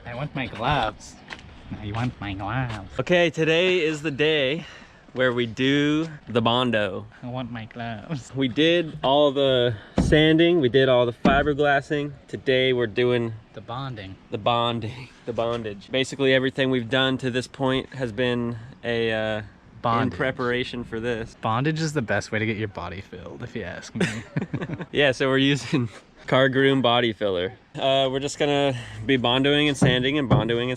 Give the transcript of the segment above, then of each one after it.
I want my gloves. I want my gloves. Okay, today is the day where we do the Bondo. I want my gloves. We did all the sanding, we did all the fiberglassing. Today we're doing The bonding. the bondage. Basically everything we've done to this point has been a in preparation for this. Bondage is the best way to get your body filled, if you ask me. Yeah, so we're using car groom body filler. We're just gonna be bondoing and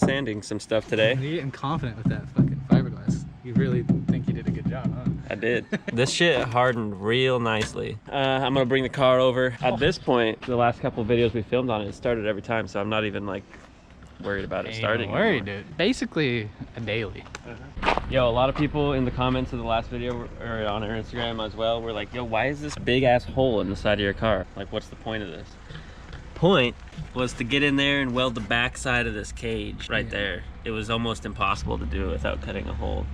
sanding some stuff today. You're getting confident with that fucking fiberglass. You really think you did a good job, huh? I did. This shit hardened real nicely. I'm gonna bring the car over. At this point, the last couple of videos we filmed on it started every time, so I'm not even like worried about it starting. Don't worry, dude. Basically a daily. Yo, a lot of people in the comments of the last video or on our Instagram as well were like, yo, why is this big ass hole in the side of your car? Like, what's the point of this? Point was to get in there and weld the back side of this cage right there. It was almost impossible to do it without cutting a hole.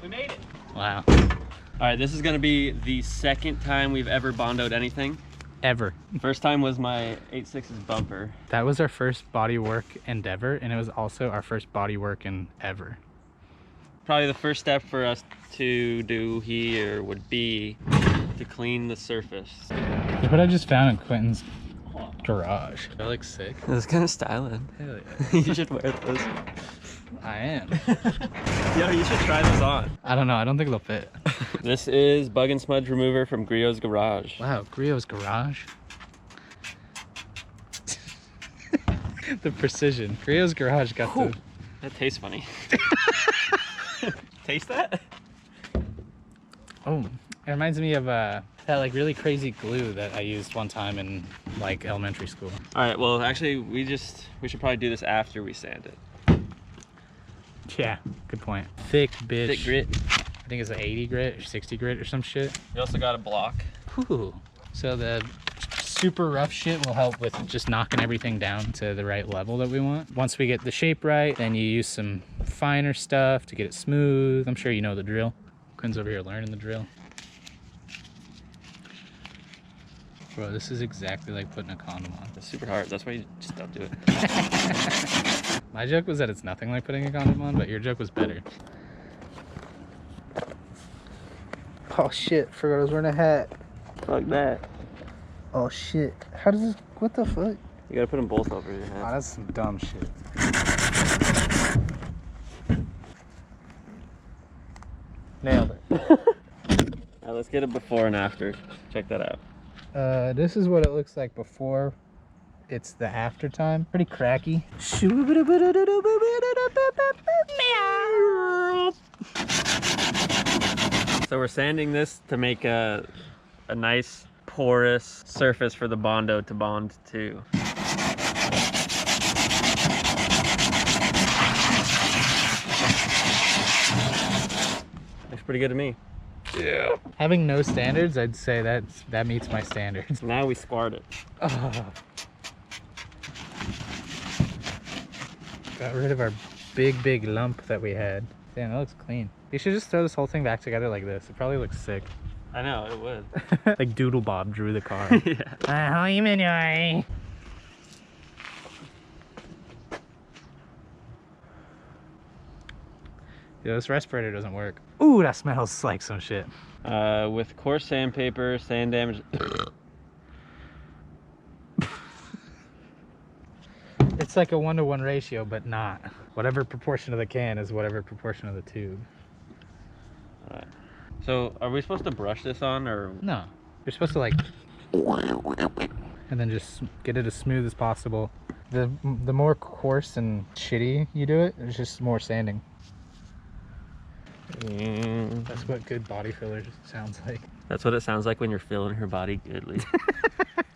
We made it. Wow. All right, this is gonna be the second time we've ever bondoed anything. Ever. First time was my 8.6's bumper. That was our first bodywork endeavor, and it was also our first bodywork in ever. Probably the first step for us to do here would be to clean the surface. Look what I just found in Quentin's garage. That looks sick. It's kind of styling. Hell yeah. You should wear those. I am. Yo, you should try those on. I don't know. I don't think they'll fit. This is bug and smudge remover from Griot's Garage. Wow, Griot's Garage. The precision. Griot's Garage got the... That tastes funny. Taste that? Oh, it reminds me of that like really crazy glue that I used one time in like elementary school. All right, well, actually, we should probably do this after we sand it. Yeah, good point. Thick bitch. Thick grit. I think it's an 80 grit or 60 grit or some shit. We also got a block. Ooh. So the super rough shit will help with just knocking everything down to the right level that we want. Once we get the shape right, then you use some finer stuff to get it smooth. I'm sure you know the drill. Quinn's over here learning the drill. Bro, this is exactly like putting a condom on. It's super hard. That's why you just don't do it. My joke was that it's nothing like putting a condom on, but your joke was better. Oh shit, forgot I was wearing a hat. Fuck that. Oh shit. How does this, what the fuck? You gotta put them both over your head. Oh, that's some dumb shit. Nailed it. Alright, let's get a before and after. Check that out. This is what it looks like before. It's the after time. Pretty cracky. So we're sanding this to make a nice porous surface for the Bondo to bond to. Looks pretty good to me. Yeah. Having no standards, I'd say that meets my standards. Now we squared it. Oh. Got rid of our big lump that we had. Damn, that looks clean. You should just throw this whole thing back together like this. It probably looks sick. I know, it would. Like Doodle Bob drew the car. Yeah. Yo, this respirator doesn't work. Ooh, that smells like some shit. With coarse sandpaper, sand damage. It's like a 1-to-1 ratio, but not. Whatever proportion of the can is whatever proportion of the tube. Alright. So, are we supposed to brush this on, or? No. You're supposed to like... and then just get it as smooth as possible. The more coarse and shitty you do it, it's just more sanding. That's what good body filler sounds like. That's what it sounds like when you're filling her body goodly.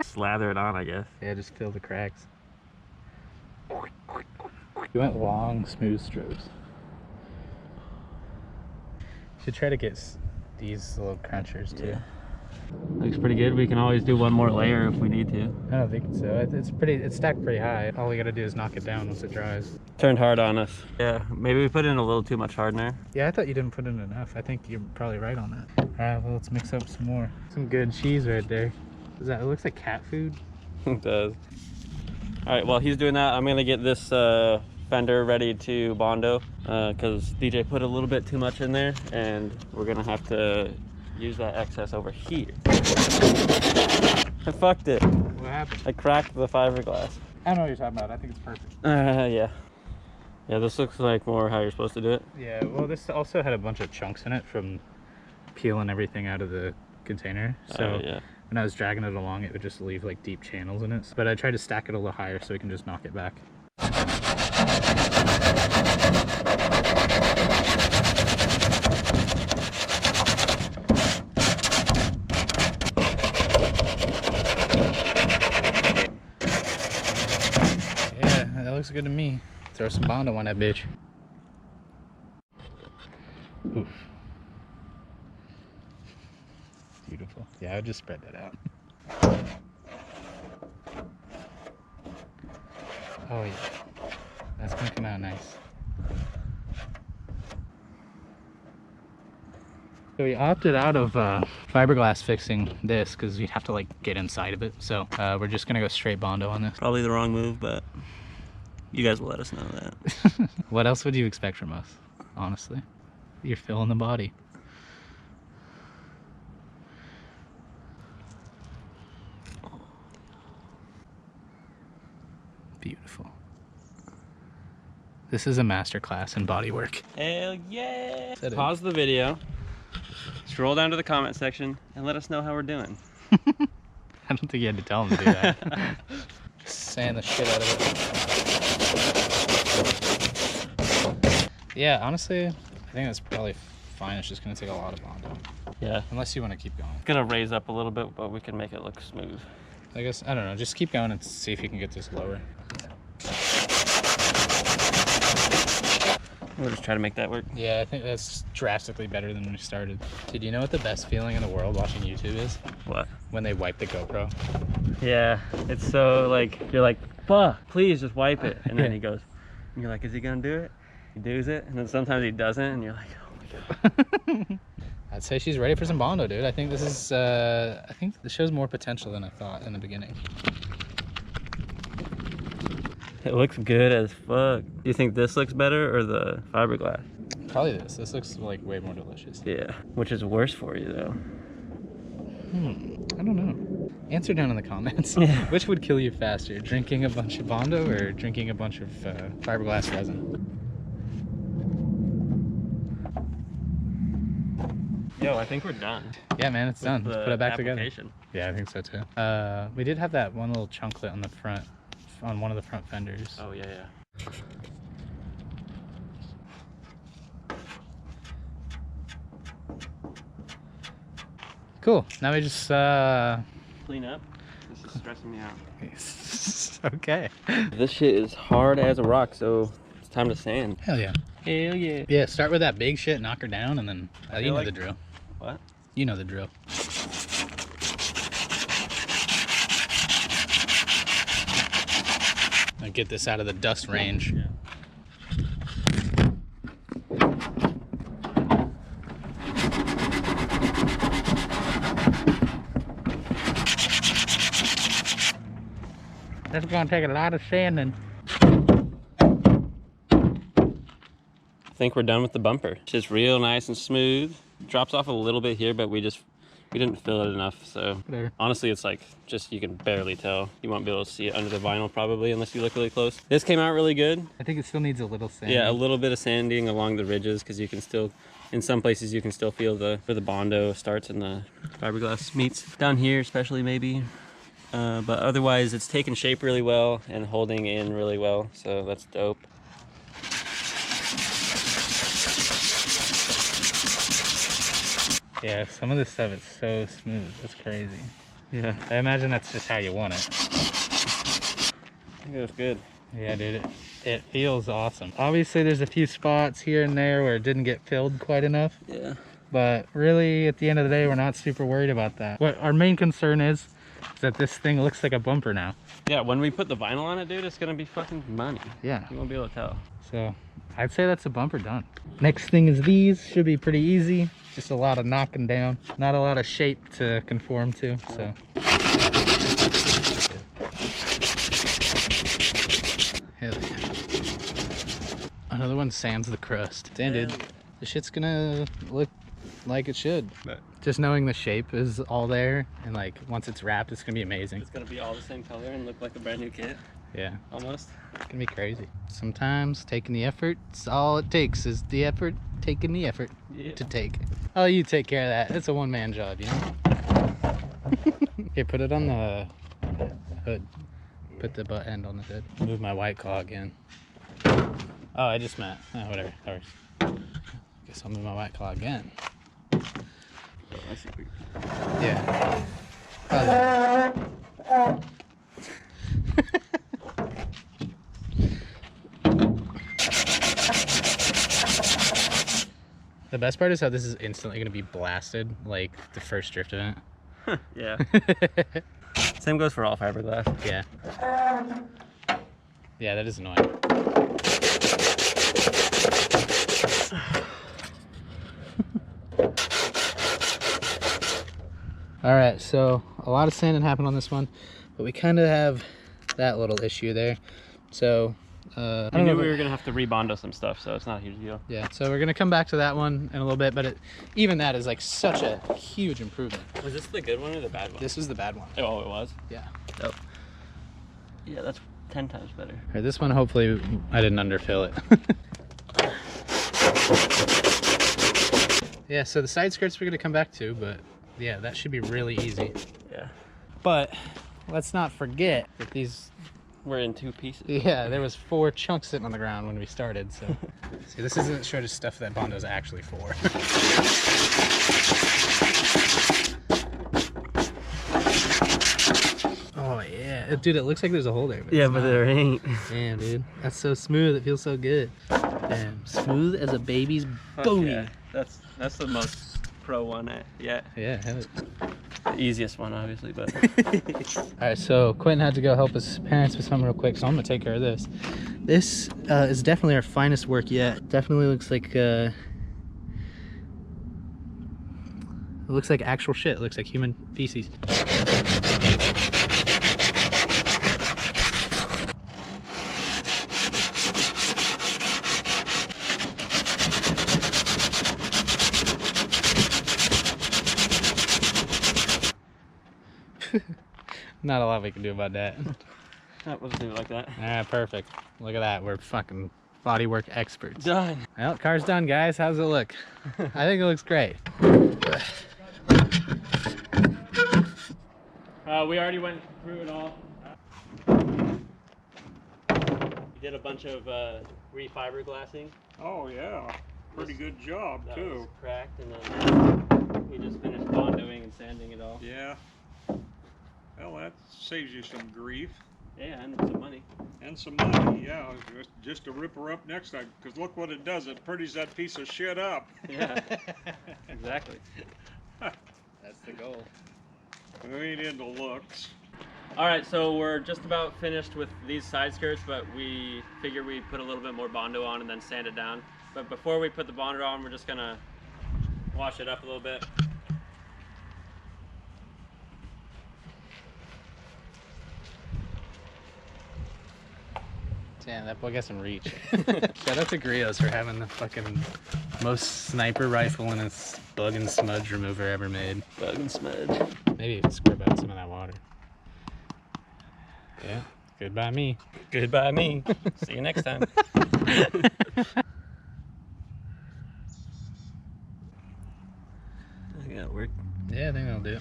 Slather it on, I guess. Yeah, just fill the cracks. You went long, smooth strokes. Should try to get these little crunchers too. Looks pretty good. We can always do one more layer if we need to. I don't think so. It's stacked pretty high. All we gotta do is knock it down once it dries. Turned hard on us. Yeah, maybe we put in a little too much hardener. Yeah, I thought you didn't put in enough. I think you're probably right on that. All right, well, let's mix up some more. Some good cheese right there. It looks like cat food. It does. All right, while he's doing that, I'm gonna get this fender ready to Bondo because DJ put a little bit too much in there and we're gonna have to use that excess over here. I fucked it. What happened? I cracked the fiberglass. I don't know what you're talking about. I think it's perfect. Yeah. Yeah, this looks like more how you're supposed to do it. Yeah, well, this also had a bunch of chunks in it from peeling everything out of the container. So yeah. when I was dragging it along, it would just leave like deep channels in it. But I tried to stack it a little higher so we can just knock it back. Yeah, that looks good to me. Throw some Bondo on that bitch. Oof. Beautiful. Yeah, I would just spread that out. Oh yeah, that's gonna come out nice. So we opted out of fiberglass fixing this because we'd have to like get inside of it. So we're just gonna go straight Bondo on this. Probably the wrong move, but you guys will let us know that. What else would you expect from us, honestly? You're filling the body. Beautiful. This is a masterclass in body work. Hell yeah! Pause the video, scroll down to the comment section, and let us know how we're doing. I don't think you had to tell him to do that. Just sand the shit out of it. Yeah, honestly, I think that's probably fine. It's just gonna take a lot of Bondo. Yeah. Unless you want to keep going. It's gonna raise up a little bit, but we can make it look smooth. I guess, I don't know, just keep going and see if you can get this lower. We'll just try to make that work. Yeah, I think that's drastically better than when we started. Dude, you know what the best feeling in the world watching YouTube is? What? When they wipe the GoPro. Yeah, it's so like, you're like, fuck, please just wipe it. And then he goes, and you're like, is he gonna do it? He does it, and then sometimes he doesn't, and you're like, oh my God. I'd say she's ready for some Bondo, dude. I think this is, I think this shows more potential than I thought in the beginning. It looks good as fuck. Do you think this looks better or the fiberglass? Probably this. This looks like way more delicious. Yeah, which is worse for you though. I don't know. Answer down in the comments. Yeah. Which would kill you faster, drinking a bunch of Bondo or drinking a bunch of fiberglass resin? Yo, I think we're done. Yeah, man, it's done. Let's put it back together. Application. Yeah, I think so too. We did have that one little chunklet on the front, on one of the front fenders. Oh yeah, yeah. Cool. Now we just Clean up. This is stressing me out. okay. This shit is hard as a rock, so it's time to sand. Hell yeah. Hell yeah. Yeah, start with that big shit, knock her down, and then you know like- the drill. What? You know the drill. Now get this out of the dust range. Yeah. This is gonna take a lot of sanding. I think we're done with the bumper. It's just real nice and smooth. Drops off a little bit here, but we didn't fill it enough, so Whatever. honestly it's like just you can barely tell. You won't be able to see it under the vinyl probably unless you look really close. This came out really good. I think it still needs a little sand. Yeah, a little bit of sanding along the ridges because you can still, in some places you can still feel where the Bondo starts and the fiberglass meets. Down here especially maybe. But otherwise it's taking shape really well and holding in really well, so that's dope. Yeah, some of this stuff is so smooth. It's crazy. Yeah, I imagine that's just how you want it. I think it was good. Yeah, dude, it feels awesome. Obviously, there's a few spots here and there where it didn't get filled quite enough. Yeah. But really, at the end of the day, we're not super worried about that. What our main concern is that this thing looks like a bumper now. Yeah, when we put the vinyl on it, dude, it's gonna be fucking money. Yeah. You won't be able to tell. So I'd say that's a bumper done. Next thing is these. Should be pretty easy. Just a lot of knocking down. Not a lot of shape to conform to, so. Hell yeah. Another one sands the crust. Damn, dude. The shit's gonna look like it should. But just knowing the shape is all there, and like once it's wrapped, it's gonna be amazing. it's gonna be all the same color and look like a brand new kit. Yeah. Almost. It's gonna be crazy. Sometimes taking the effort, it's all it takes is the effort, taking the effort to take. Oh, you take care of that. It's a one-man job, you know? Here, put it on the hood. Put the butt end on the hood. Move my white claw again. Oh, I just meant, oh, whatever. Guess I'll move my white claw again. Oh, I see. Yeah. The best part is how this is instantly going to be blasted, like the first drift event. Yeah. Same goes for all fiberglass. Yeah. Yeah, that is annoying. All right, so a lot of sanding happened on this one, but we kind of have that little issue there. So I We don't knew know. we were gonna have to rebondo some stuff, so it's not a huge deal. Yeah, so we're gonna come back to that one in a little bit, but even that is like such a huge improvement. Was this the good one or the bad one? This is the bad one. Oh, it was? Yeah. Oh. Yeah, that's 10 times better. All right, this one, hopefully I didn't underfill it. Yeah, so the side skirts we're gonna come back to, but yeah, that should be really easy. Yeah. But let's not forget that these, We're in 2 pieces. yeah, there was 4 chunks sitting on the ground when we started, so. See, this isn't sort of stuff that Bondo's actually for. Oh yeah, dude, it looks like there's a hole there. Yeah, it's but not. there ain't. Damn, dude, that's so smooth. It feels so good. Damn, smooth as a baby's booty. Yeah, that's the most pro one yet. Yeah. The easiest one, obviously, but. All right, so Quentin had to go help his parents with something real quick, so I'm gonna take care of this. This is definitely our finest work yet. Definitely looks like it looks like actual shit. It looks like human feces. Not a lot we can do about that. That was do it like that. Ah, perfect. Look at that. We're fucking bodywork experts. Done. Well, car's done, guys. How's it look? I think it looks great. We already went through it all. Did a bunch of re-fiberglassing. Oh yeah, pretty good job That too. was cracked, and then we just finished bondoing and sanding it all. Yeah. Well, that saves you some grief Yeah, and some money. and some money. Yeah, just to rip her up next time. Because look what it does. It pretties that piece of shit up. Yeah, exactly. That's the goal. We ain't into looks. All right, so we're just about finished with these side skirts, but we figure we put a little bit more Bondo on and then sand it down. But before we put the Bondo on, we're just gonna wash it up a little bit. Damn, that boy got some reach. Shout out to Griot's for having the fucking most sniper rifle and its bug and smudge remover ever made. Bug and smudge. Maybe scrub out some of that water. Yeah, goodbye me. Goodbye me. See you next time. I think that worked. Yeah, I think that'll do.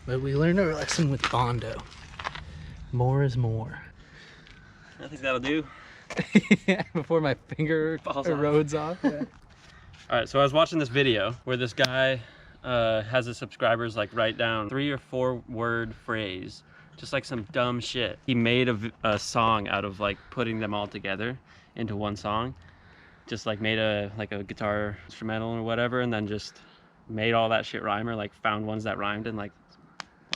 But we learned our lesson with Bondo. More is more. I think that'll do. Yeah, before my finger Falls off. erodes off. Yeah. All right, so I was watching this video where this guy has his subscribers like write down 3 or 4 word phrase, just like some dumb shit. He made a song out of like putting them all together into one song. just like made a guitar instrumental or whatever, and then just made all that shit rhyme, or like found ones that rhymed and like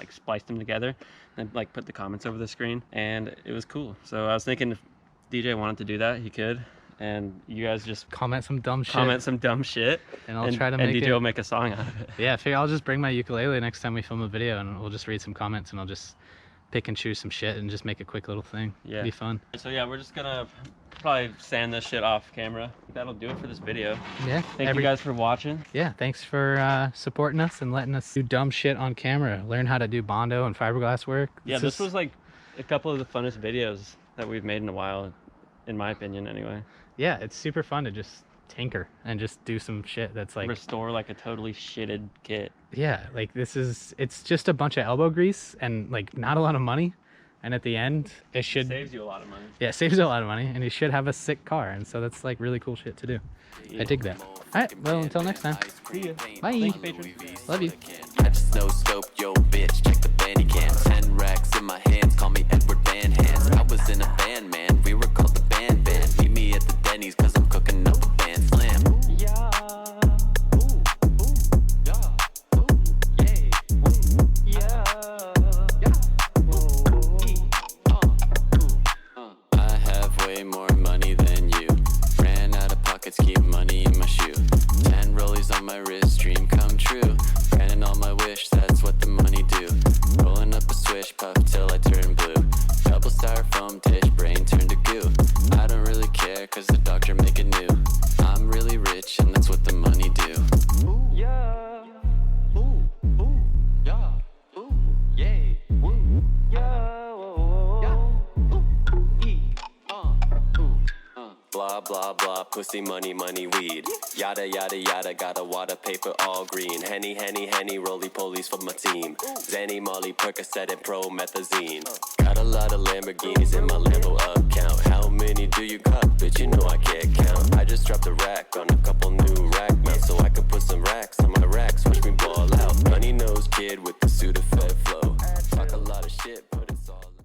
spliced them together and like put the comments over the screen, and it was cool. So I was thinking if DJ wanted to do that, he could, and you guys just comment some dumb shit, and I'll try to make DJ it. will make a song out of it. Yeah, I figure I'll just bring my ukulele next time we film a video, and we'll just read some comments, and I'll just pick and choose some shit and just make a quick little thing. Yeah, it'd be fun. So yeah, we're just gonna probably sand this shit off camera. That'll do it for this video. Yeah, Thank you guys for watching. Yeah, thanks for supporting us and letting us do dumb shit on camera, learn how to do Bondo and fiberglass work. Yeah, this was like a couple of the funnest videos that we've made in a while, in my opinion anyway. Yeah, it's super fun to just tinker and just do some shit that's like restore like a totally shitted kit. Yeah, like it's just a bunch of elbow grease and like not a lot of money, and at the end it saves you a lot of money. Yeah, it saves you a lot of money, and you should have a sick car, and so that's like really cool shit to do. Yeah. I dig that. All right, well, until next time. See ya. Bye. Thank you, patrons. Love you. I just no scope, yo bitch, check the bandy cam. 10 racks in my hands, call me Edward Van Hands. I was in a band, man, we were called the Band Band. Meet me at the Denny's, cause I'm cooking up a band slam. Yeah. I have way more money than you. Ran out of pockets, keep money in my shoe. 10 rollies on my wrist, dream come true. Granting all my wish, that's what the money do. Rolling up a swish, puff till I turn blue. Double styrofoam dish, brain turned to goo. I don't really care, cause the doctor make it new. I'm really rich, and that's what the money do. Ooh, yeah. Ooh, ooh, yeah. Ooh, yay. Ooh, yeah. Blah, blah, blah, pussy, money, money, weed. Yada, yada, yada, got a wad of paper all green. Henny, henny, henny, roly-polies for my team. Zanny, Molly, Percocet, and promethazine. Got a lot of Lamborghinis in my Lambo account. How many do you got? Bitch, you know I can't count. I just dropped a rack on a couple new rack mounts, so I can put some racks on my racks. Watch me ball out. Runny nose kid with the Sudafed flow.